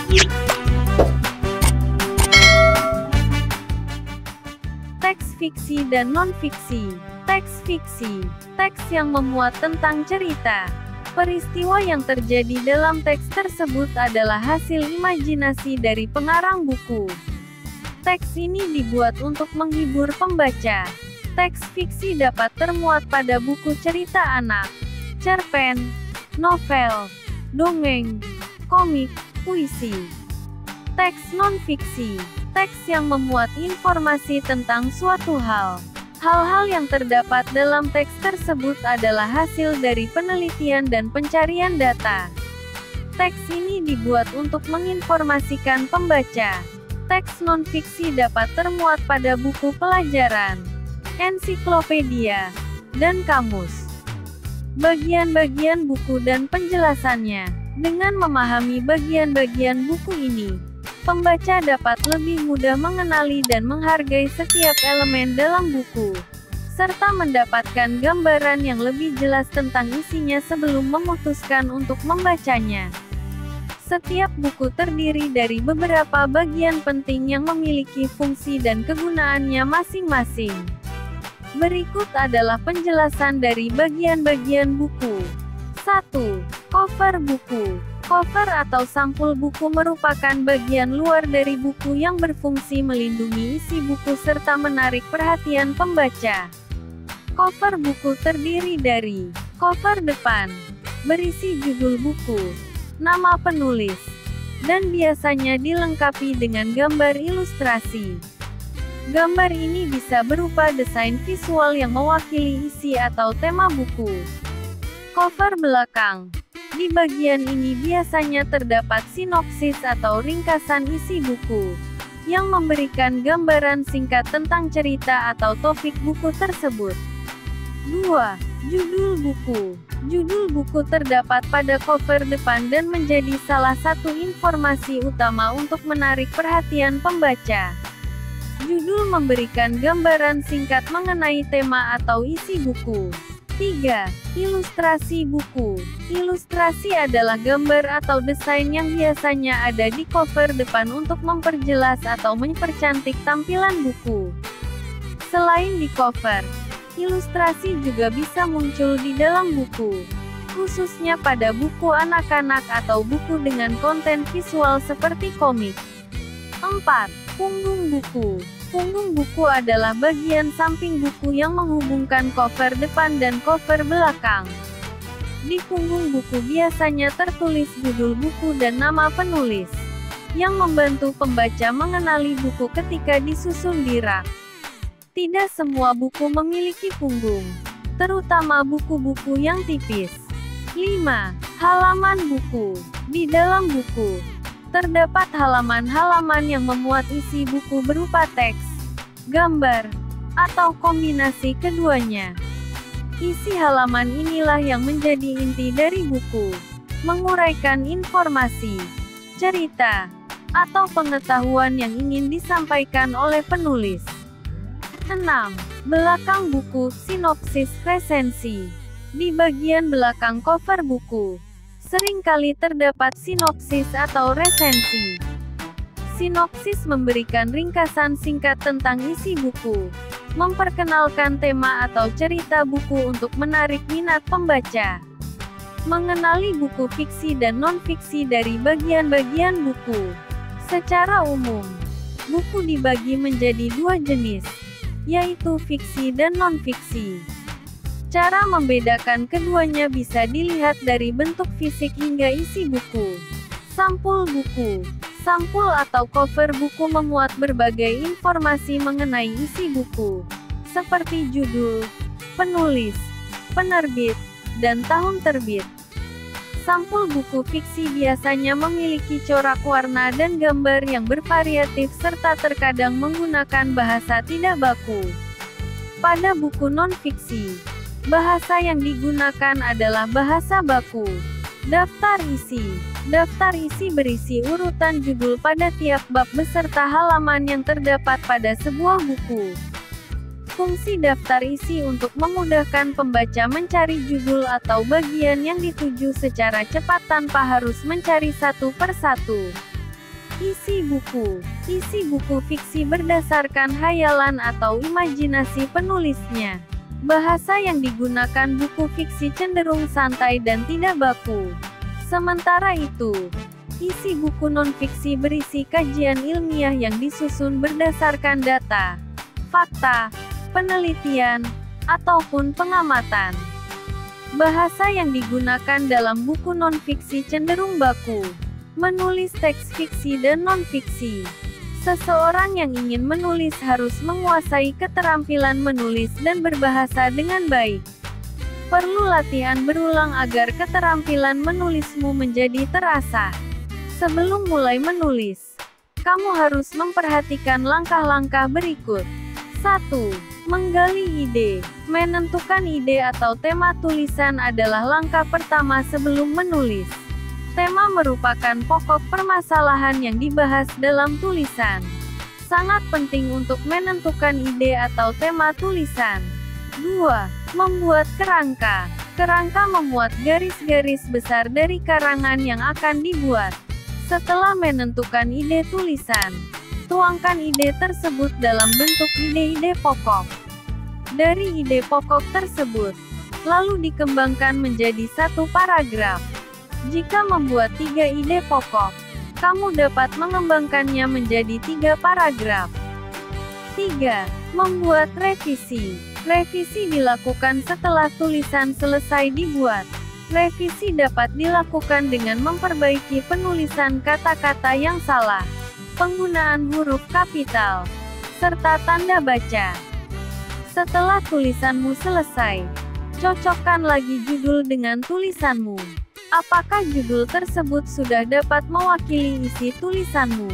Teks fiksi dan non-fiksi. Teks fiksi, teks yang memuat tentang cerita. Peristiwa yang terjadi dalam teks tersebut adalah hasil imajinasi dari pengarang buku. Teks ini dibuat untuk menghibur pembaca. Teks fiksi dapat termuat pada buku cerita anak, cerpen, novel, dongeng, komik, puisi. Teks non-fiksi, teks yang memuat informasi tentang suatu hal. Hal-hal yang terdapat dalam teks tersebut adalah hasil dari penelitian dan pencarian data. Teks ini dibuat untuk menginformasikan pembaca. Teks non-fiksi dapat termuat pada buku pelajaran, ensiklopedia, dan kamus. Bagian-bagian buku dan penjelasannya. Dengan memahami bagian-bagian buku ini, pembaca dapat lebih mudah mengenali dan menghargai setiap elemen dalam buku, serta mendapatkan gambaran yang lebih jelas tentang isinya sebelum memutuskan untuk membacanya. Setiap buku terdiri dari beberapa bagian penting yang memiliki fungsi dan kegunaannya masing-masing. Berikut adalah penjelasan dari bagian-bagian buku. 1. Cover buku. Cover atau sampul buku merupakan bagian luar dari buku yang berfungsi melindungi isi buku serta menarik perhatian pembaca. Cover buku terdiri dari cover depan, berisi judul buku, nama penulis, dan biasanya dilengkapi dengan gambar ilustrasi. Gambar ini bisa berupa desain visual yang mewakili isi atau tema buku. Cover belakang. Di bagian ini biasanya terdapat sinopsis atau ringkasan isi buku, yang memberikan gambaran singkat tentang cerita atau topik buku tersebut. 2. Judul buku. Judul buku terdapat pada cover depan dan menjadi salah satu informasi utama untuk menarik perhatian pembaca. Judul memberikan gambaran singkat mengenai tema atau isi buku. 3. Ilustrasi buku. Ilustrasi adalah gambar atau desain yang biasanya ada di cover depan untuk memperjelas atau mempercantik tampilan buku. Selain di cover, ilustrasi juga bisa muncul di dalam buku, khususnya pada buku anak-anak atau buku dengan konten visual seperti komik. 4. Punggung buku. Punggung buku adalah bagian samping buku yang menghubungkan cover depan dan cover belakang. Di punggung buku biasanya tertulis judul buku dan nama penulis, yang membantu pembaca mengenali buku ketika disusun di rak. Tidak semua buku memiliki punggung, terutama buku-buku yang tipis. 5. Halaman buku. Di dalam buku, terdapat halaman-halaman yang memuat isi buku berupa teks, gambar, atau kombinasi keduanya. Isi halaman inilah yang menjadi inti dari buku, menguraikan informasi, cerita, atau pengetahuan yang ingin disampaikan oleh penulis. 6. Belakang buku, sinopsis, resensi. Di bagian belakang cover buku, seringkali terdapat sinopsis atau resensi. Sinopsis memberikan ringkasan singkat tentang isi buku, memperkenalkan tema atau cerita buku untuk menarik minat pembaca. Mengenali buku fiksi dan non-fiksi dari bagian-bagian buku. Secara umum, buku dibagi menjadi dua jenis, yaitu fiksi dan non-fiksi. Cara membedakan keduanya bisa dilihat dari bentuk fisik hingga isi buku. Sampul buku. Sampul atau cover buku memuat berbagai informasi mengenai isi buku, seperti judul, penulis, penerbit, dan tahun terbit. Sampul buku fiksi biasanya memiliki corak warna dan gambar yang bervariatif serta terkadang menggunakan bahasa tidak baku. Pada buku non-fiksi, bahasa yang digunakan adalah bahasa baku. Daftar isi. Daftar isi berisi urutan judul pada tiap bab beserta halaman yang terdapat pada sebuah buku. Fungsi daftar isi untuk memudahkan pembaca mencari judul atau bagian yang dituju secara cepat tanpa harus mencari satu per satu. Isi buku. Isi buku fiksi berdasarkan hayalan atau imajinasi penulisnya. Bahasa yang digunakan buku fiksi cenderung santai dan tidak baku. Sementara itu, isi buku non-fiksi berisi kajian ilmiah yang disusun berdasarkan data, fakta, penelitian, ataupun pengamatan. Bahasa yang digunakan dalam buku non-fiksi cenderung baku. Menulis teks fiksi dan non-fiksi. Seseorang yang ingin menulis harus menguasai keterampilan menulis dan berbahasa dengan baik. Perlu latihan berulang agar keterampilan menulismu menjadi terasa. Sebelum mulai menulis, kamu harus memperhatikan langkah-langkah berikut. 1. Menggali ide. Menentukan ide atau tema tulisan adalah langkah pertama sebelum menulis. Tema merupakan pokok permasalahan yang dibahas dalam tulisan. Sangat penting untuk menentukan ide atau tema tulisan. 2. Membuat kerangka. Kerangka memuat garis-garis besar dari karangan yang akan dibuat. Setelah menentukan ide tulisan, tuangkan ide tersebut dalam bentuk ide-ide pokok. Dari ide pokok tersebut, lalu dikembangkan menjadi satu paragraf. Jika membuat 3 ide pokok, kamu dapat mengembangkannya menjadi 3 paragraf. 3. Membuat revisi. Revisi dilakukan setelah tulisan selesai dibuat. Revisi dapat dilakukan dengan memperbaiki penulisan kata-kata yang salah, penggunaan huruf kapital, serta tanda baca. Setelah tulisanmu selesai, cocokkan lagi judul dengan tulisanmu. Apakah judul tersebut sudah dapat mewakili isi tulisanmu?